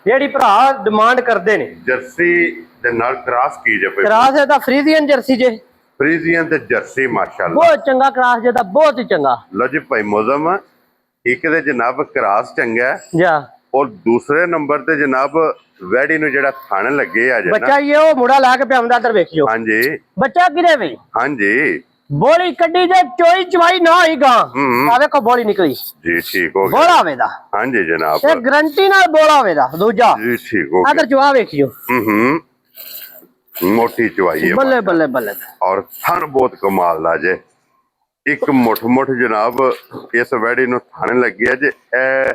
ਜਿਹੜੀ ਭਰਾ ਡਿਮਾਂਡ ਕਰਦੇ ਨੇ ਜਰਸੀ ਦੇ ਨਾਲ ਕ੍ਰਾਸ ਕੀ ਜੇ ਕ੍ਰਾਸ ਇਹਦਾ ਫਰੀਜ਼ੀਅਨ ਜਰਸੀ ਜੇ ਫਰੀਜ਼ੀਅਨ ਤੇ ਜਰਸੀ ਮਾਸ਼ਾਅੱਲਾ ਬਹੁਤ ਚੰਗਾ ਕ੍ਰਾਸ ਜਿਹਦਾ ਬਹੁਤ ਹੀ ਚੰਗਾ ਲੋ ਜੀ ਭਾਈ ਮੌਜ਼ਮ ਇੱਕ ਦੇ ਜਨਾਬ ਕ੍ਰਾਸ ਚੰਗਾ ਜਾ ਔਰ ਦੂਸਰੇ ਨੰਬਰ ਤੇ ਜਨਾਬ ਵੈੜੀ ਨੂੰ ਜਿਹੜਾ ਥਣ ਲੱਗੇ ਆ ਬੱਚਾ ਇਹ ਉਹ ਮੁੰਡਾ ਲਾ ਕੇ ਪਿਆਉਂਦਾ ਇੱਧਰ ਵੇਖਿਓ ਹਾਂਜੀ ਬੱਚਾ ਕਿਰੇ ਵੇ ਹਾਂਜੀ ਬੋਲੀ ਕੱਢੀ ਜੇ ਚੋਈ ਚਵਾਈ ਨਾ ਹੋਈ ਗਾਂ ਆ ਵੇਖੋ ਬੋਲੀ ਨਿਕਲੀ ਜੀ ਠੀਕ ਹੋ ਗਿਆ ਬੋਲਾ ਵੇਦਾ ਹਾਂਜੀ ਜਨਾਬ ਇਹ ਗਰੰਟੀ ਨਾਲ ਬੋਲਾ ਵੇਦਾ ਦੂਜਾ ਜੀ ਠੀਕ ਹੋ ਗਿਆ ਇੱਧਰ ਜਵਾ ਵੇਖਿਓ ਮੋਟੀ ਚਵਾਈ ਹੈ ਬੱਲੇ ਬੱਲੇ ਬੱਲੇ। ਔਰ ਥਣ ਬਹੁਤ ਕਮਾਲ ਦਾ ਜੇ। ਇੱਕ ਮੁੱਠ ਜਨਾਬ ਇਸ ਵੈੜੀ ਨੂੰ ਥਣ ਲੱਗਿਆ ਜੇ। ਇਹ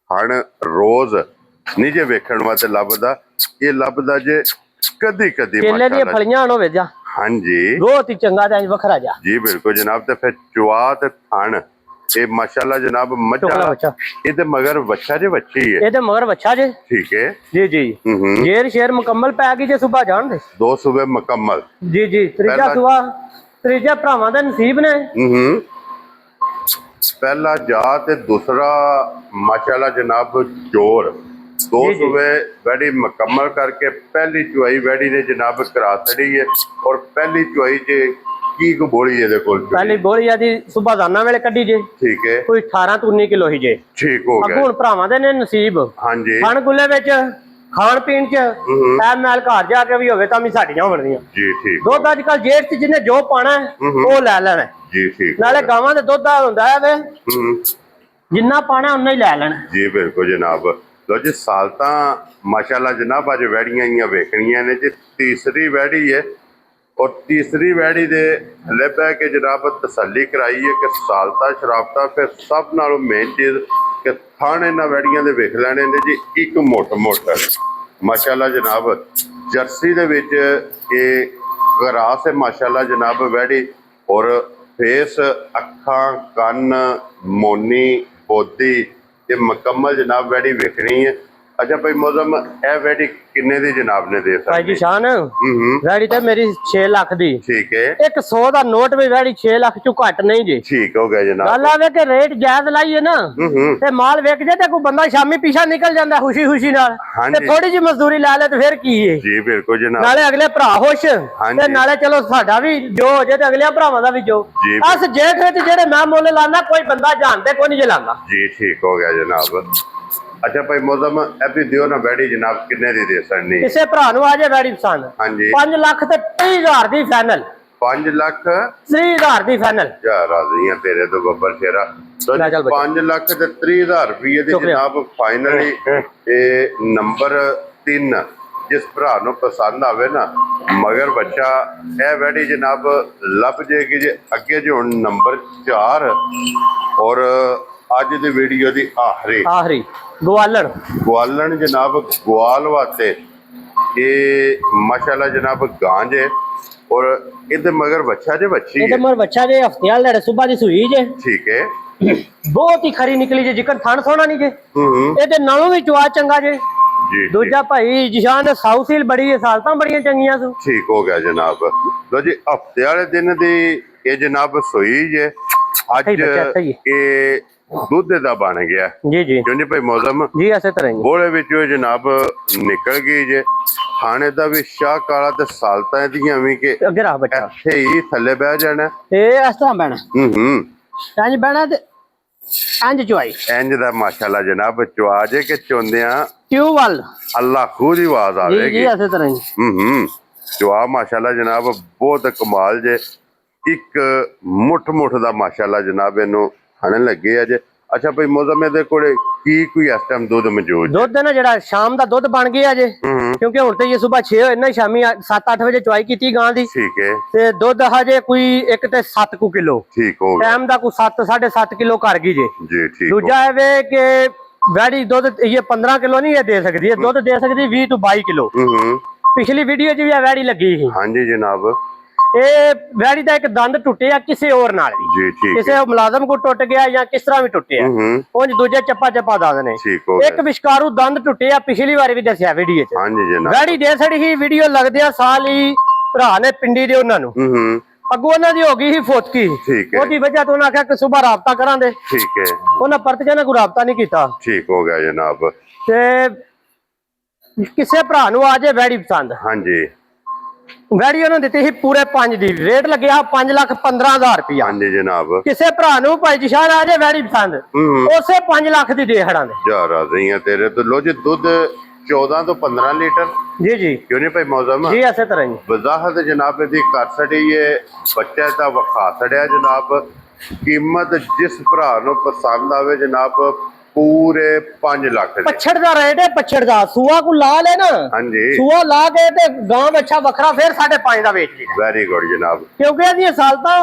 ਥਣ ਰੋਜ਼ ਨਹੀਂ ਜੇ ਵੇਖਣ ਵਾਸਤੇ ਲੱਭਦਾ, ਇਹ ਲੱਭਦਾ ਜੇ ਕਦੀ ਕਦੀ ਕੇਲੇ ਦੀਆਂ ਫਲੀਆਂ ਹੋਵੇ ਜਾਂ ਹਾਂਜੀ ਬਹੁਤ ਹੀ ਚੰਗਾ ਤੇ ਵੱਖਰਾ ਜਾ ਜੀ ਬਿਲਕੁਲ ਜਨਾਬ। ਤੇ ਫਿਰ ਚਵਾ ਤੇ ਥਣ ਇਹ ਮਾਸ਼ਾਅੱਲਾ ਜਨਾਬ ਮੱਝਾਂ ਇਹਦੇ ਮਗਰ ਬੱਚਾ ਜੇ ਬੱਚੀ ਹੈ, ਇਹਦੇ ਮਗਰ ਬੱਚਾ ਜੇ। ਠੀਕ ਹੈ ਜੀ ਜੀ ਜੇਰ ਸ਼ੇਰ ਮੁਕੰਮਲ ਪੈ ਗਈ ਜੇ ਸੁਬਾ ਜਾਣ ਦੇ 2 ਸੂਬੇ ਮੁਕੰਮਲ। ਜੀ ਜੀ ਤੀਜਾ ਸੁਬਾ ਤੀਜਾ ਭਰਾਵਾਂ ਦੇ ਨਸੀਬ ਨੇ। ਪਹਿਲਾ ਜਾ ਤੇ ਦੂਸਰਾ ਮਾਸ਼ਾਅੱਲਾ ਜਨਾਬ ਜੋਰ 2 ਸੂਬੇ ਵੈੜੀ ਮੁਕੰਮਲ ਕਰਕੇ ਪਹਿਲੀ ਚੁਆਈ ਵੈੜੀ ਨੇ ਜਨਾਬ ਕਰਾ ਛੜੀ ਹੈ। ਔਰ ਪਹਿਲੀ ਚੁਆਈ ਚ ਕੀ ਕੋ ਬੋਲੀ ਇਹਦੇ ਕੋਲ ਪਹਿਲੀ ਬੋਲੀ ਆਦੀ ਸੁਬਾ ਜ਼ਾਨਾ ਵੇਲੇ ਕੱਢੀ ਜੇ, ਠੀਕ ਹੈ ਕੋਈ 18 ਤੋਂ 19 ਕਿਲੋ ਹੀ ਜੇ। ਠੀਕ ਹੋ ਗਿਆ। ਹੁਣ ਭਰਾਵਾਂ ਦੇ ਨੇ ਨਸੀਬ ਹਾਂਜੀ ਖਾਣ ਗੁੱਲੇ ਵਿੱਚ ਖਾਣ ਪੀਣ ਚ ਟਾਈਮ ਨਾਲ ਘਰ ਜਾ ਕੇ ਵੀ ਹੋਵੇ ਤਾਂ ਵੀ ਸਾਡੀਆਂ ਹੋਣਗੀਆਂ ਜੀ ਠੀਕ। ਦੁੱਧ ਅੱਜ ਕੱਲ ਜੇਠ ਚ ਜਿਹਨੇ ਜੋ ਪਾਣਾ ਉਹ ਲੈ ਲੈਣਾ ਜੀ ਠੀਕ। ਨਾਲੇ ਗਾਵਾਂ ਦੇ ਦੁੱਧ ਦਾ ਹੁੰਦਾ ਹੈ ਵੇ ਜਿੰਨਾ ਪਾਣਾ ਉਨਾ ਹੀ ਲੈ ਲੈਣਾ ਜੀ। ਬਿਲਕੁਲ ਜਨਾਬ। ਲੋ ਜੀ ਸਾਲ ਤਾਂ ਮਾਸ਼ਾਅੱਲਾ ਜਨਾਬ ਅੱਜ ਵੈੜੀਆਂ ਹੀ ਵੇਖਣੀਆਂ ਨੇ ਜੀ। ਤੀਸਰੀ ਵੈੜੀ ਹੈ ਔਰ ਤੀਸਰੀ ਵੈੜੀ ਦੇ ਥੱਲੇ ਬਹਿ ਕੇ ਜਨਾਬ ਤਸੱਲੀ ਕਰਾਈ ਹੈ ਕਿ ਸਾਲਤਾ ਸ਼ਰਾਬਤਾ। ਫਿਰ ਸਭ ਨਾਲੋਂ ਮੇਨ ਚੀਜ਼ ਕਿ ਥਣ ਇਹਨਾਂ ਵੈੜੀਆਂ ਦੇ ਵੇਖ ਲੈਣੇ ਨੇ ਜੀ। ਇੱਕ ਮੁੱਠ ਮਾਸ਼ਾਅੱਲਾ ਜਨਾਬ ਜਰਸੀ ਦੇ ਵਿੱਚ ਇਹ ਗਰਾਸ ਹੈ ਮਾਸ਼ਾਅੱਲਾ ਜਨਾਬ ਵੈੜੀ। ਔਰ ਫੇਸ ਅੱਖਾਂ ਕੰਨ ਮੋਨੀ ਬੋਦੀ ਇਹ ਮੁਕੰਮਲ ਜਨਾਬ ਵੈੜੀ ਵੇਖਣੀ ਹੈ। ਅੱਛਾ ਭਾਈ ਮੌਜ਼ਮ ਇਹ ਵੈੜੀ ਕਿੰਨੇ ਦੀ ਜਨਾਬ ਨੇ ਦੇ ਭਾਈ ਜੀ ਸ਼ਾਨ ਵੈੜੀ ਤੇ ਮੇਰੀ 6 ਲੱਖ ਦੀ। ਠੀਕ ਹੈ। ਇੱਕ 100 ਦਾ ਨੋਟ ਵੀ ਵੈੜੀ 6 ਲੱਖ ਚੋਂ ਘੱਟ ਨਹੀਂ ਜੀ। ਠੀਕ ਹੋ ਗਿਆ ਜਨਾਬ। ਗੱਲ ਆਵੇ ਕਿ ਰੇਟ ਜਾਇਜ਼ ਲਾਈਏ ਨਾ ਤੇ ਮਾਲ ਵੇਚ ਜੇ ਤੇ ਕੋਈ ਬੰਦਾ ਸ਼ਾਮੀ ਪਿਛਾ ਨਿਕਲ ਜਾਂਦਾ ਖੁਸ਼ੀ ਨਾਲ ਤੇ ਥੋੜੀ ਜਿਹੀ ਮਜ਼ਦੂਰੀ ਲਾ ਲੈ ਤੇ ਫਿਰ ਕੀ ਹੈ ਜੀ ਬਿਲਕੁਲ ਜਨਾਬ। ਨਾਲੇ ਅਗਲੇ ਭਰਾ ਖੁਸ਼ ਤੇ ਨਾਲੇ ਚਲੋ ਸਾਡਾ ਵੀ ਜੋ ਹੋ ਜੇ ਤੇ ਅਗਲੇ ਭਰਾਵਾਂ ਦਾ ਵੀ ਜੋ। ਅਸ ਜੇਠ ਵਿੱਚ ਜਿਹੜੇ ਮੈਂ ਮੁੱਲ ਲਾਣਾ ਕੋਈ ਬੰਦਾ ਜਾਣਦੇ ਕੋਈ ਨਹੀਂ ਜਲਾਂਦਾ ਜੀ। ਠੀਕ ਹੋ ਗਿਆ ਜਨਾਬ। ਅੱਛਾ ਭਾਈ ਮੌਜ਼ਮ ਇਹ ਵੀ ਦਿਓ ਨਾ ਵੈੜੀ ਜਨਾਬ ਕਿੰਨੇ ਦੀ ਦੇ ਸਕਣੀ? ਕਿਸੇ ਭਰਾ ਨੂੰ ਆ ਜੇ ਵੈੜੀ ਪਸੰਦ ਹਾਂਜੀ 5 ਲੱਖ ਤੇ 30,000 ਦੀ ਫਾਈਨਲ। 5 ਲੱਖ 30,000 ਦੀ ਫਾਈਨਲ। ਯਾਰ ਰਾਜ਼ੀ ਆ ਤੇਰੇ ਤੋਂ ਬੱਬਰ ਸ਼ੇਰਾ। 5 ਲੱਖ ਤੇ 30,000 ਰੁਪਏ ਦੀ ਜਨਾਬ ਫਾਈਨਲੀ। ਇਹ ਨੰਬਰ 3 ਜਿਸ ਭਰਾ ਨੂੰ ਪਸੰਦ ਆਵੇ ਨਾ ਮਗਰ ਬੱਚਾ ਇਹ ਵੈੜੀ ਜਨਾਬ ਲੱਭ ਜੇਗੀ ਜੇ ਅੱਗੇ ਜੋ ਹੁਣ ਨੰਬਰ 4 ਔਰ ਅੱਜ ਦੀ ਵੀਡੀਓ ਦੀ ਆਖਰੀ ਗਵਾਲਣ ਜਨਾਬ ਗਵਾਲ ਵਾਸਤੇ ਇਹ ਮਾਸ਼ਾਅੱਲਾ ਜਨਾਬ ਗਾਂਜ ਹੈ। ਔਰ ਇਹਦੇ ਮਗਰ ਬੱਚਾ ਜੇ ਬੱਚੀ ਇਹਦੇ ਮਗਰ ਬੱਚਾ ਜੇ ਹਫਤੇ ਵਾਲੇ ਲੜੇ ਸੁਬਾ ਦੀ ਸੂਈ ਜੇ। ਠੀਕ ਹੈ। ਬਹੁਤ ਹੀ ਖਰੀ ਨਿਕਲੀ ਜੇ ਜਿਕਰ ਥਣ ਸੋਣਾ ਨਹੀਂ ਜੇ। ਇਹਦੇ ਨਾਲੋਂ ਵੀ ਚਵਾ ਚੰਗਾ ਜੇ। ਦੂਜਾ ਭਾਈ ਜਿਸ਼ਾਨ ਸਾਊਥ ਹਿਲ ਬੜੀ ਹੈ ਸਾਲਤਾਂ ਬੜੀਆਂ ਚੰਗੀਆਂ ਸੂ। ਠੀਕ ਹੋ ਗਿਆ ਜਨਾਬ। ਲੋ ਜੀ ਹਫਤੇ ਵਾਲੇ ਦਿਨ ਦੀ ਇਹ ਜਨਾਬ ਸੂਈ ਜੇ। ਅੱਜ ਇਹ ਦੁੱਧ ਦਾ ਬਣ ਗਿਆ ਜੀ ਜੀ ਕਿਉਂ ਨਹੀਂ ਭਾਈ ਮੌਜ਼ਮ ਜੀ। ਐਸੇ ਤਰ੍ਹਾਂ ਹੀ ਬੋਲੇ ਵਿੱਚੋਂ ਜਨਾਬ ਨਿਕਲ ਗਈ ਜੇ। ਖਾਣੇ ਦਾ ਵੀ ਸ਼ਾਹ ਕਾਲਾ ਤੇ ਸਾਲਤਾਂ ਦੀਆਂ ਵੀ ਕਿ ਅੱਗੇ ਰੱਖ ਬੱਚਾ ਇੱਥੇ ਹੀ ਥੱਲੇ ਬਹਿ ਜਾਣਾ। ਇਹ ਇਸ ਤਰ੍ਹਾਂ ਬਹਿਣਾ ਇੰਜ ਬਹਿਣਾ ਤੇ ਇੰਜ ਚੁਆਈ ਇੰਜ ਦਾ ਮਾਸ਼ਾਅੱਲਾ ਜਨਾਬ ਚੁਆ ਜੇ ਕਿ ਚੁੰਦਿਆਂ ਟਿਊਬਵੈਲ ਅੱਲਾ ਖੁਦ ਹੀ ਆਵਾਜ਼ ਆਵੇਗੀ ਜੀ। ਐਸੇ ਤਰ੍ਹਾਂ ਹੀ ਚੁਆ ਮਾਸ਼ਾਅੱਲਾ ਜਨਾਬ ਬਹੁਤ ਕਮਾਲ ਜੇ। ਇੱਕ ਮੁੱਠ ਦਾ ਮਾਸ਼ਾਅੱਲਾ ਜਨਾਬ ਇਹਨੂੰ ਖਾਣੇ ਲੱਗੇ ਆ ਜੇ। ਅੱਛਾ ਭਾਈ ਮੌਜ਼ਮ ਇਹਦੇ ਕੋਲੇ ਕੀ ਕੋਈ ਇਸ ਟਾਈਮ ਦੁੱਧ ਮੌਜੂਦ? ਦੁੱਧ ਨਾ ਜਿਹੜਾ ਸ਼ਾਮ ਦਾ ਦੁੱਧ ਬਣ ਗਿਆ ਜੇ ਕਿਉਂਕਿ ਹੁਣ ਤੇ ਇਹ ਸਵੇਰ 6 ਹੋਏ ਨਾ ਸ਼ਾਮੀ 7-8 ਵਜੇ ਚੁਆਈ ਕੀਤੀ ਗਾਂ ਦੀ। ਠੀਕ ਹੈ। ਤੇ ਦੁੱਧ ਹਜੇ ਕੋਈ 1 ਤੇ 7 ਕਿਲੋ। ਠੀਕ ਹੋ ਗਿਆ। ਟਾਈਮ ਦਾ ਕੋਈ 7-7.5 ਕਿਲੋ ਕਰ ਗਈ ਜੇ ਜੀ। ਠੀਕ। ਦੂਜਾ ਇਹ ਵੇ ਕਿ ਵੈੜੀ ਦੁੱਧ ਇਹ 15 ਕਿਲੋ ਨਹੀਂ ਇਹ ਦੇ ਸਕਦੀ। ਇਹ ਦੁੱਧ ਦੇ ਸਕਦੀ 20 ਤੋਂ 22 ਕਿਲੋ। ਪਿਛਲੀ ਵੀਡੀਓ 'ਚ ਵੀ ਇਹ ਵੈੜੀ ਲੱਗੀ ਸੀ। ਹਾਂਜੀ ਜਨਾਬ। ਇਹ ਵੈੜੀ ਦਾ ਇੱਕ ਦੰਦ ਟੁੱਟਿਆ ਕਿਸੇ ਹੋਰ ਨਾਲ ਜੀ। ਠੀਕ। ਕਿਸੇ ਮੁਲਾਜ਼ਮ ਕੋ ਟੁੱਟ ਗਿਆ ਜਾਂ ਕਿਸ ਤਰ੍ਹਾਂ ਵੀ ਟੁੱਟਿਆ ਉਂਝ ਦੂਜੇ ਚੱਪਾ ਦੰਦ ਨੇ। ਇੱਕ ਵਿਸ਼ਕਾਰੂ ਦੰਦ ਟੁੱਟਿਆ ਪਿਛਲੀ ਵਾਰੀ ਵੀ ਦੱਸਿਆ ਵੀਡੀਓ 'ਚ। ਹਾਂਜੀ ਜਨਾਬ। ਵੈੜੀ ਦੇ ਸੜੀ ਹੀ ਵੀਡੀਓ ਲੱਗਦਿਆਂ ਸਾਲ ਹੀ ਭਰਾ ਨੇ ਪਿੰਡੀ ਦੇ ਉਹਨਾਂ ਨੂੰ ਅੱਗੋਂ ਉਹਨਾਂ ਦੀ ਹੋ ਗਈ ਸੀ ਫੋਤਕੀ। ਉਹਦੀ ਵਜ੍ਹਾ ਤੋਂ ਉਹਨਾਂ ਆਖਿਆ ਕਿ ਸੁਬਾ ਰਾਬਤਾ ਕਰਾਂਗੇ। ਠੀਕ ਹੈ। ਉਹਨਾਂ ਪਰਤ ਕੇ ਨਾ ਕੋਈ ਰਾਬਤਾ ਨਹੀਂ ਕੀਤਾ। ਠੀਕ ਹੋ ਗਿਆ ਜਨਾਬ। ਤੇ ਕਿਸੇ ਭਰਾ ਨੂੰ ਆ ਜੇ ਵੈੜੀ ਪਸੰਦ ਹਾਂਜੀ ਵੈੜੀ ਉਹਨਾਂ ਦਿੱਤੀ ਸੀ ਪੂਰੇ 5 ਦੀ ਰੇਟ ਲੱਗਿਆ 5,15,000 ਰੁਪਇਆ। ਹਾਂਜੀ ਜਨਾਬ। ਕਿਸੇ ਭਰਾ ਨੂੰ ਭਾਈ ਜਿਸ਼ਾਨ ਆ ਜੇ ਵੈੜੀ ਪਸੰਦ ਉਸੇ 5 ਲੱਖ ਦੀ ਦੇ ਹੜਾਂਗੇ। ਜਾ ਰਾਜ਼ੀ ਆ ਤੇਰੇ ਤੋਂ। ਲੋ ਜੀ ਦੁੱਧ 14 ਤੋਂ 15 ਲੀਟਰ। ਜੀ ਕਿਉਂ ਨਹੀਂ ਭਾਈ ਮੌਜ਼ਮ ਜੀ। ਐਸੇ ਤਰ੍ਹਾਂ ਹੀ ਵਜ਼ਾਹਤ ਜਨਾਬ ਇਹਦੀ ਕਰ ਛੜੀ ਹੈ। ਬੱਚਾ ਤਾਂ ਵਿਖਾ ਛੜਿਆ ਜਨਾਬ। ਕੀਮਤ ਜਿਸ ਭਰਾ ਨੂੰ ਪਸੰਦ ਆਵੇ ਜਨਾਬ ਪੂਰੇ 5 ਲੱਖ ਦੇ। ਪੱਛੜ ਦਾ ਰੇਟ ਹੈ, ਪੱਛੜ ਦਾ ਸੂਆ ਕੋ ਲਾ ਲੈ ਨਾ, ਹਾਂਜੀ ਸੂਆ ਲਾ ਕੇ ਤੇ ਗਾਂ ਬੱਚਾ ਵੱਖਰਾ ਫਿਰ 5.5 ਦਾ ਵੇਚ ਲਈ, ਵੈਰੀ ਗੁੱਡ ਜਨਾਬ। ਕਿਉਂਕਿ ਇਹਦੀਆਂ ਸਾਲਤਾਂ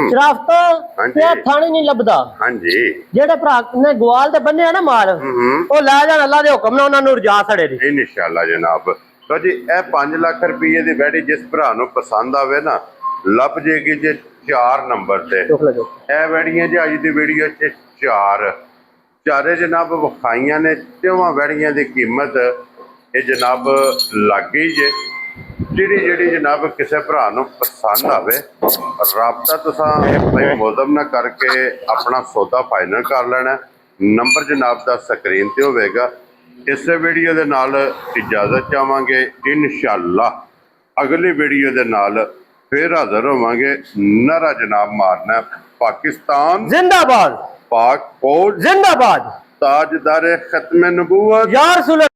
ਸ਼ਰਾਫਤਾਂ ਹਾਂਜੀ। ਤੇ ਥਾਣੀ ਨਹੀਂ ਲੱਭਦਾ। ਹਾਂਜੀ ਜਿਹੜੇ ਭਰਾ ਨੇ ਗਵਾਲ ਤੇ ਬੰਨਿਆ ਨਾ ਮਾਲ, ਉਹ ਲੈ ਜਾਣ ਅੱਲਾ ਦੇ ਹੁਕਮ ਨਾਲ, ਉਹਨਾਂ ਨੂੰ ਰਜਾ ਛੜੇ ਦੀ ਇਨਸ਼ਾਅੱਲਾ ਜਨਾਬ। ਲੋ ਜੀ ਇਹ 5 ਲੱਖ ਰੁਪਏ ਦੀ ਵੈੜੀ ਜਿਸ ਭਰਾ ਨੂੰ ਪਸੰਦ ਆਵੇ ਨਾ, ਲੱਭ ਜੇਗੀ ਜੇ 4 ਨੰਬਰ ਤੇ। ਇਹ ਵੈੜੀਆਂ ਜੀ ਅੱਜ ਦੀ ਵੀਡੀਓ 'ਚ ਚਾਰੇ ਜਨਾਬ ਵਿਖਾਈਆਂ ਨੇ। ਤਿਉਂ ਵੈੜੀਆਂ ਦੀ ਕੀਮਤ ਇਹ ਜਨਾਬ ਲੱਗ ਗਈ ਜੇ। ਜਿਹੜੀ ਜਨਾਬ ਕਿਸੇ ਭਰਾ ਨੂੰ ਪਸੰਦ ਆਵੇ, ਰਾਬਤਾ ਤੁਸੀਂ ਮੋਦਮ ਨਾਲ ਕਰਕੇ ਆਪਣਾ ਸੌਦਾ ਫਾਈਨਲ ਕਰ ਲੈਣਾ। ਨੰਬਰ ਜਨਾਬ ਦਾ ਸਕਰੀਨ ਤੇ ਹੋਵੇਗਾ। ਇਸੇ ਵੀਡੀਓ ਦੇ ਨਾਲ ਇਜਾਜ਼ਤ ਚਾਹਾਂਗੇ। ਇਨਸ਼ਾਅੱਲਾ ਅਗਲੀ ਵੀਡੀਓ ਦੇ ਨਾਲ ਫਿਰ ਹਾਜ਼ਰ ਹੋਵਾਂਗੇ। ਨਾਰਾ ਜਨਾਬ ਮਾਰਨਾ ਪਾਕਿस्तान जिंदाबाद, पाक फौज जिंदाबाद, ताजदार खत्म नबूवत या रसूल